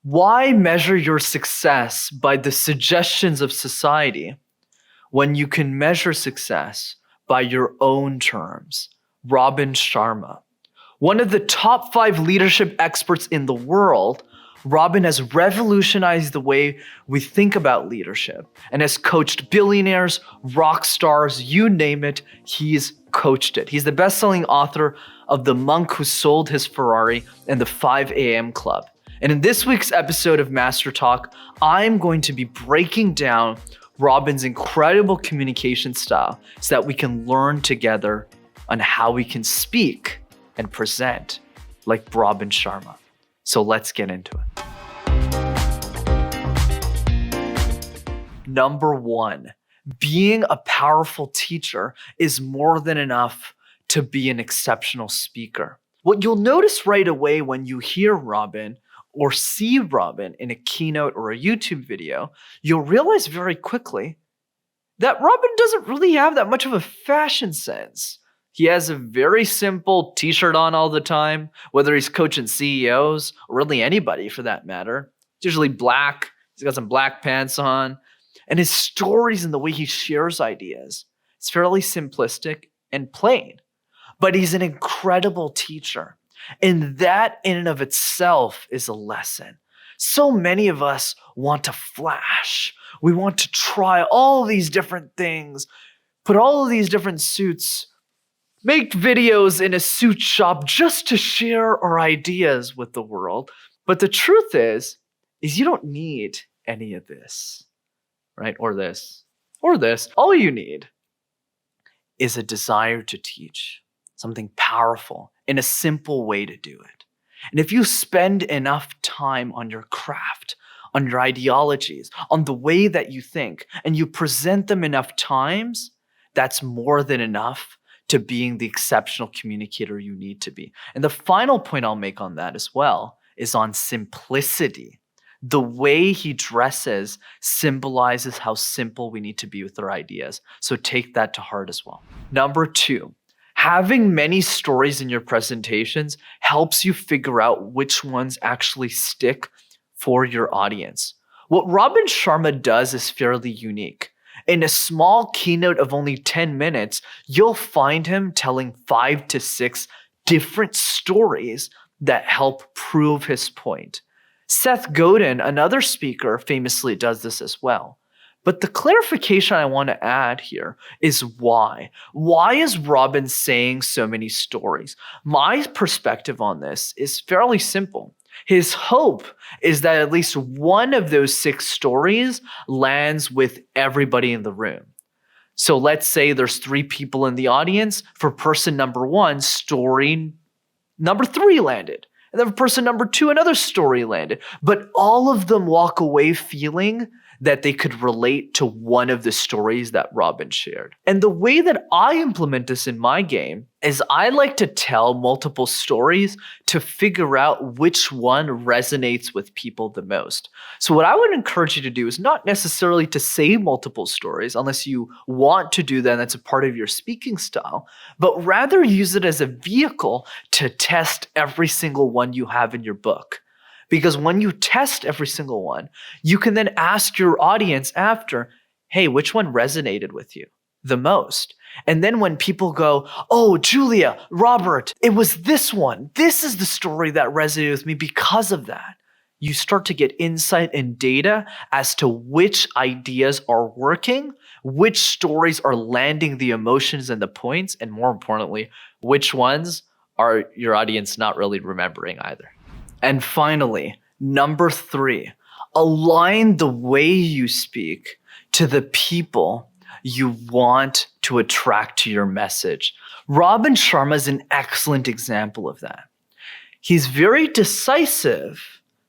Why measure your success by the suggestions of society when you can measure success by your own terms? Robin Sharma. One of the top 5 leadership experts in the world, Robin has revolutionized the way we think about leadership and has coached billionaires, rock stars, you name it, he's coached it. He's the best-selling author of The Monk Who Sold His Ferrari and the 5 a.m. Club. And in this week's episode of MasterTalk, I'm going to be breaking down Robin's incredible communication style so that we can learn together on how we can speak and present like Robin Sharma. So let's get into it. Number 1, being a powerful teacher is more than enough to be an exceptional speaker. What you'll notice right away when you hear Robin or see Robin in a keynote or a YouTube video, you'll realize very quickly that Robin doesn't really have that much of a fashion sense. He has a very simple t-shirt on all the time, whether he's coaching CEOs or really anybody for that matter. It's usually black. He's got some black pants on. And his stories and the way he shares ideas, it's fairly simplistic and plain. But he's an incredible teacher. And that in and of itself is a lesson. So many of us want to flash. We want to try all these different things, put all of these different suits, make videos in a suit shop just to share our ideas with the world. But the truth is you don't need any of this, right? Or this, or this. All you need is a desire to teach something powerful in a simple way to do it. And if you spend enough time on your craft, on your ideologies, on the way that you think, and you present them enough times, that's more than enough to being the exceptional communicator you need to be. And the final point I'll make on that as well is on simplicity. The way he dresses symbolizes how simple we need to be with our ideas. So take that to heart as well. Number 2, having many stories in your presentations helps you figure out which ones actually stick for your audience. What Robin Sharma does is fairly unique. In a small keynote of only 10 minutes, you'll find him telling 5 to 6 different stories that help prove his point. Seth Godin, another speaker, famously does this as well. But the clarification I want to add here is why. Why is Robin saying so many stories? My perspective on this is fairly simple. His hope is that at least one of those 6 stories lands with everybody in the room. So let's say there's 3 people in the audience. For person number 1, story number 3 landed. And then for person number 2, another story landed. But all of them walk away feeling that they could relate to one of the stories that Robin shared. And the way that I implement this in my game is I like to tell multiple stories to figure out which one resonates with people the most. So what I would encourage you to do is not necessarily to say multiple stories unless you want to do that and that's a part of your speaking style, but rather use it as a vehicle to test every single one you have in your book. Because when you test every single one, you can then ask your audience after, hey, which one resonated with you the most? And then when people go, oh, Julia, Robert, it was this one. This is the story that resonated with me because of that. You start to get insight and data as to which ideas are working, which stories are landing the emotions and the points, and more importantly, which ones are your audience not really remembering either. And finally, number 3, align the way you speak to the people you want to attract to your message. Robin Sharma is an excellent example of that. He's very decisive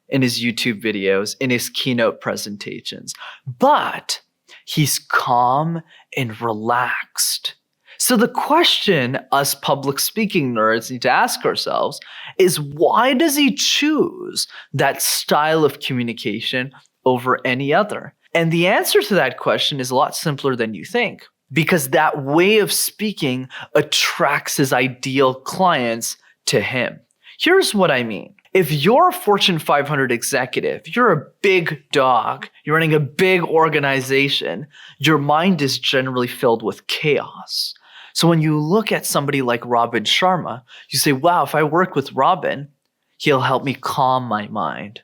in his YouTube videos, in his keynote presentations, but he's calm and relaxed. So the question us public speaking nerds need to ask ourselves is, why does he choose that style of communication over any other? And the answer to that question is a lot simpler than you think, because that way of speaking attracts his ideal clients to him. Here's what I mean. If you're a Fortune 500 executive, you're a big dog, you're running a big organization, your mind is generally filled with chaos. So when you look at somebody like Robin Sharma, you say, wow, if I work with Robin, he'll help me calm my mind.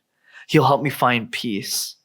He'll help me find peace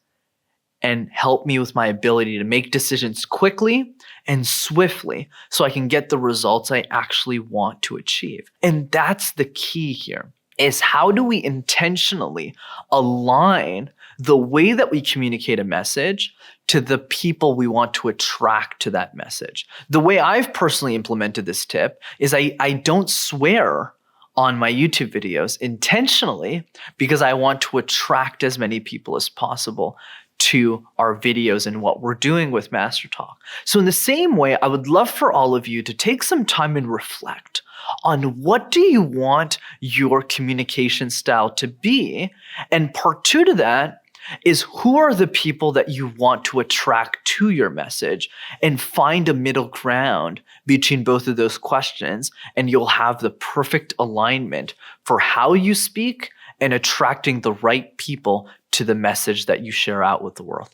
and help me with my ability to make decisions quickly and swiftly so I can get the results I actually want to achieve. And that's the key here, is how do we intentionally align the way that we communicate a message to the people we want to attract to that message. The way I've personally implemented this tip is I don't swear on my YouTube videos intentionally because I want to attract as many people as possible to our videos and what we're doing with MasterTalk. So in the same way, I would love for all of you to take some time and reflect on what do you want your communication style to be? And part two to that is who are the people that you want to attract to your message, and find a middle ground between both of those questions, and you'll have the perfect alignment for how you speak and attracting the right people to the message that you share out with the world.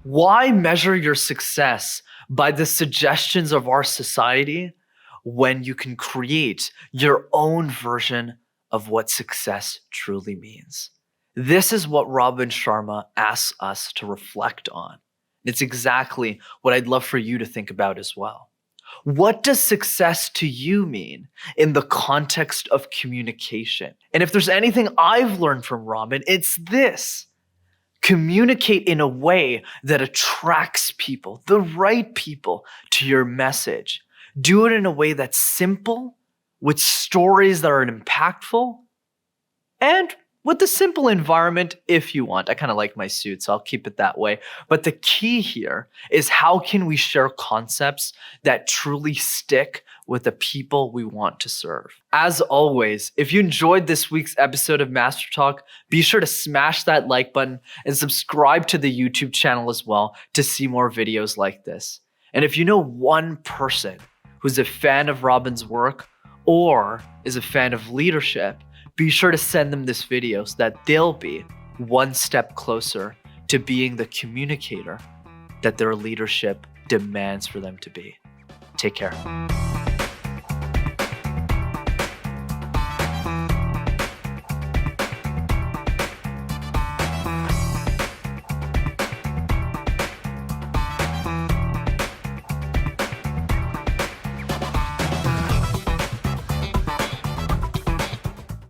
Why measure your success by the suggestions of our society when you can create your own version of what success truly means? This is what Robin Sharma asks us to reflect on. It's exactly what I'd love for you to think about as well. What does success to you mean in the context of communication? And if there's anything I've learned from Robin, it's this. Communicate in a way that attracts people, the right people, to your message. Do it in a way that's simple, with stories that are impactful, and with a simple environment if you want. I kind of like my suit, so I'll keep it that way. But the key here is how can we share concepts that truly stick with the people we want to serve? As always, if you enjoyed this week's episode of MasterTalk, be sure to smash that like button and subscribe to the YouTube channel as well to see more videos like this. And if you know one person who's a fan of Robin's work or is a fan of leadership, be sure to send them this video so that they'll be one step closer to being the communicator that their leadership demands for them to be. Take care.